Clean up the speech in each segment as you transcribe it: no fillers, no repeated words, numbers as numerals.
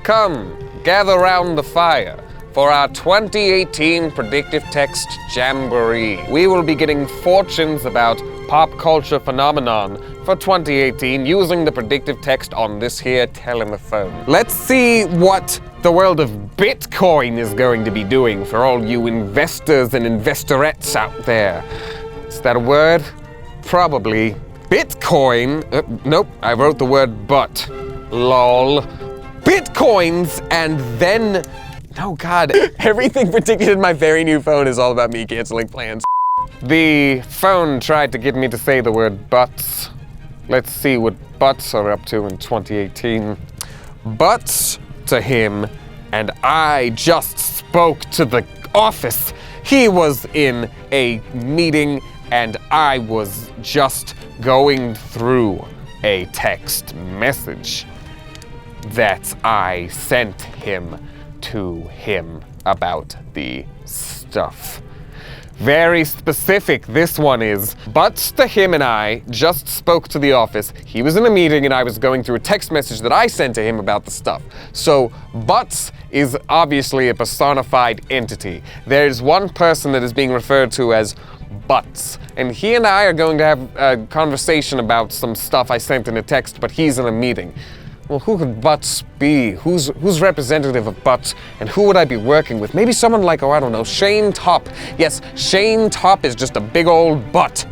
Come, gather round the fire for our 2018 Predictive Text Jamboree. We will be getting fortunes about pop culture phenomenon for 2018 using the predictive text on this here telephone. Let's see what the world of Bitcoin is going to be doing for all you investors and investorettes out there. Is that a word? Probably. Bitcoin? Nope, I wrote the word but. Lol. Bitcoins and then... Oh God, everything predicted in my very new phone is all about me canceling plans. The phone tried to get me to say the word butts. Let's see what butts are up to in 2018. Butts to him, and I just spoke to the office. He was in a meeting, and I was just going through a text message that I sent him to him about the stuff. Very specific, this one is. Butts to him and I just spoke to the office. He was in a meeting and I was going through a text message that I sent to him about the stuff. So, Butts is obviously a personified entity. There's one person that is being referred to as Butts, and he and I are going to have a conversation about some stuff I sent in a text, but he's in a meeting. Well, who could Butts be? Who's representative of Butts, and who would I be working with? Maybe someone like, oh, I don't know, Shane Top. Yes, Shane Top is just a big old butt.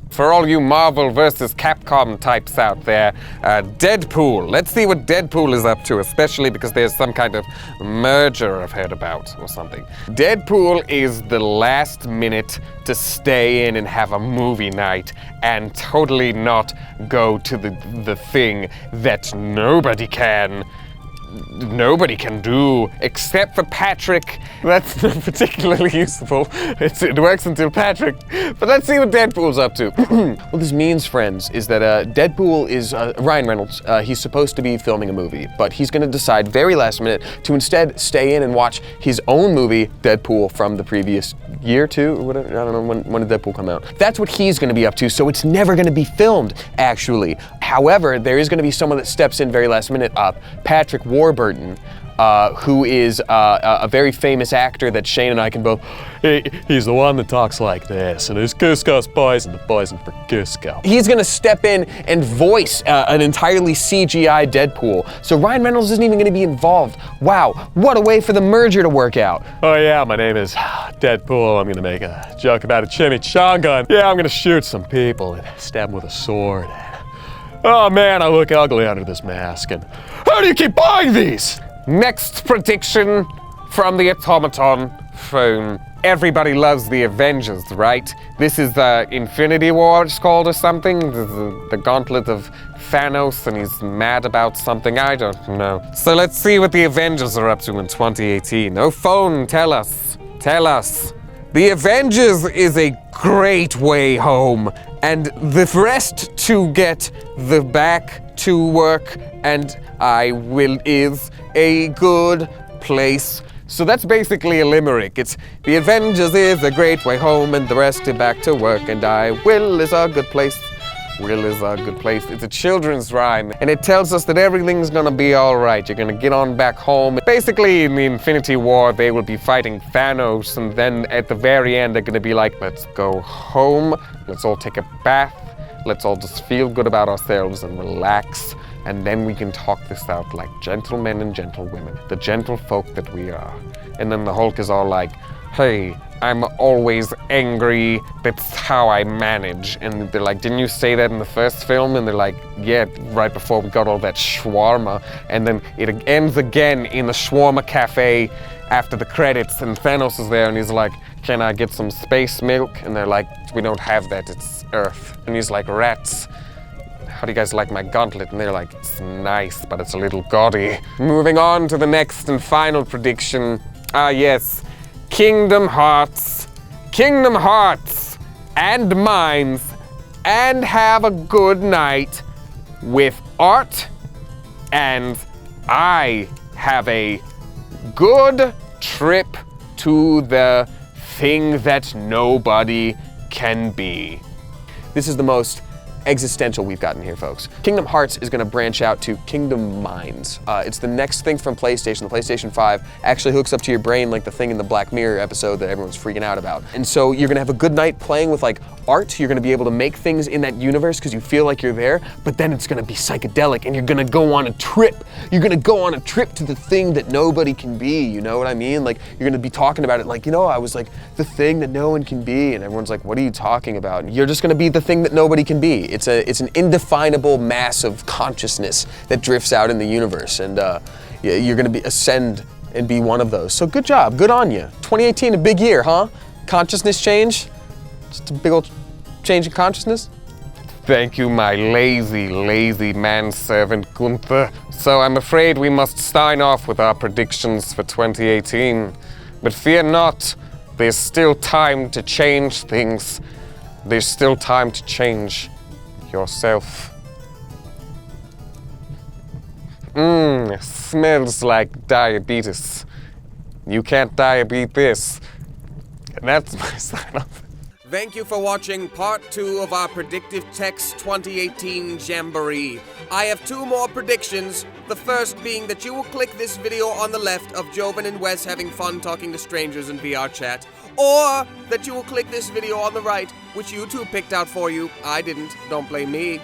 For all you Marvel versus Capcom types out there, Deadpool. Let's see what Deadpool is up to, especially because there's some kind of merger I've heard about or something. Deadpool is the last minute to stay in and have a movie night and totally not go to the thing that nobody can do except for Patrick. That's not particularly useful. It works until Patrick. But let's see what Deadpool's up to. What this means, friends, is that Deadpool is Ryan Reynolds. He's supposed to be filming a movie, but he's going to decide very last minute to instead stay in and watch his own movie, Deadpool, from the previous year, too, or whatever. I don't know, when did Deadpool come out? That's what he's going to be up to, so it's never going to be filmed, actually. However, there is going to be someone that steps in very last minute, Patrick Warburton, who is a very famous actor that Shane and I can both... He's the one that talks like this, and it's Cusco's poison, the poison for Cusco. He's gonna step in and voice an entirely CGI Deadpool, so Ryan Reynolds isn't even gonna be involved. Wow, what a way for the merger to work out. Oh yeah, my name is Deadpool. I'm gonna make a joke about a chimichanga. Yeah, I'm gonna shoot some people and stab them with a sword. Oh man, I look ugly under this mask, and how do you keep buying these? Next prediction from the automaton phone. Everybody loves the Avengers, right? This is the Infinity War, it's called, or something? The gauntlet of Thanos, and he's mad about something, I don't know. So let's see what the Avengers are up to in 2018. Oh, phone, tell us. Tell us. The Avengers is a great way home, and the rest to get the back to work, and I will is a good place. So that's basically a limerick. It's the Avengers is a great way home, and the rest to back to work, and I will is a good place. Will is a good place. It's a children's rhyme, and it tells us that everything's gonna be all right. You're gonna get on back home. Basically, in the Infinity War, they will be fighting Thanos, and then at the very end, they're gonna be like, let's go home, let's all take a bath, let's all just feel good about ourselves and relax, and then we can talk this out like gentlemen and gentlewomen, the gentle folk that we are. And then the Hulk is all like, hey, I'm always angry, that's how I manage. And they're like, didn't you say that in the first film? And they're like, yeah, right before we got all that shawarma. And then it ends again in the shawarma cafe after the credits, and Thanos is there, and he's like, can I get some space milk? And they're like, we don't have that, it's Earth. And he's like, rats, how do you guys like my gauntlet? And they're like, it's nice, but it's a little gaudy. Moving on to the next and final prediction. Yes. Kingdom Hearts, and Minds, and have a good night with Art, and I have a good trip to the thing that nobody can be. This is the most existential we've gotten here, folks. Kingdom Hearts is gonna branch out to Kingdom Minds. It's the next thing from PlayStation. The PlayStation 5 actually hooks up to your brain like the thing in the Black Mirror episode that everyone's freaking out about. And so you're gonna have a good night playing with like art. You're gonna be able to make things in that universe because you feel like you're there, but then it's gonna be psychedelic and you're gonna go on a trip. You're gonna go on a trip to the thing that nobody can be, you know what I mean? Like, you're gonna be talking about it like, you know, I was like the thing that no one can be, and everyone's like, what are you talking about? And you're just gonna be the thing that nobody can be. It's an indefinable mass of consciousness that drifts out in the universe, and you're gonna ascend and be one of those. So good job, good on you. 2018, a big year, huh? Consciousness change? Just a big old change in consciousness? Thank you, my lazy manservant Gunther. So I'm afraid we must sign off with our predictions for 2018. But fear not, there's still time to change things. There's still time to change yourself. Smells like diabetes. You can't diabetes this. And that's my sign off. Thank you for watching part 2 of our Predictive Text 2018 Jamboree. I have 2 more predictions, the first being that you will click this video on the left of Joven and Wes having fun talking to strangers in VR chat, or that you will click this video on the right, which YouTube picked out for you. I didn't, don't blame me.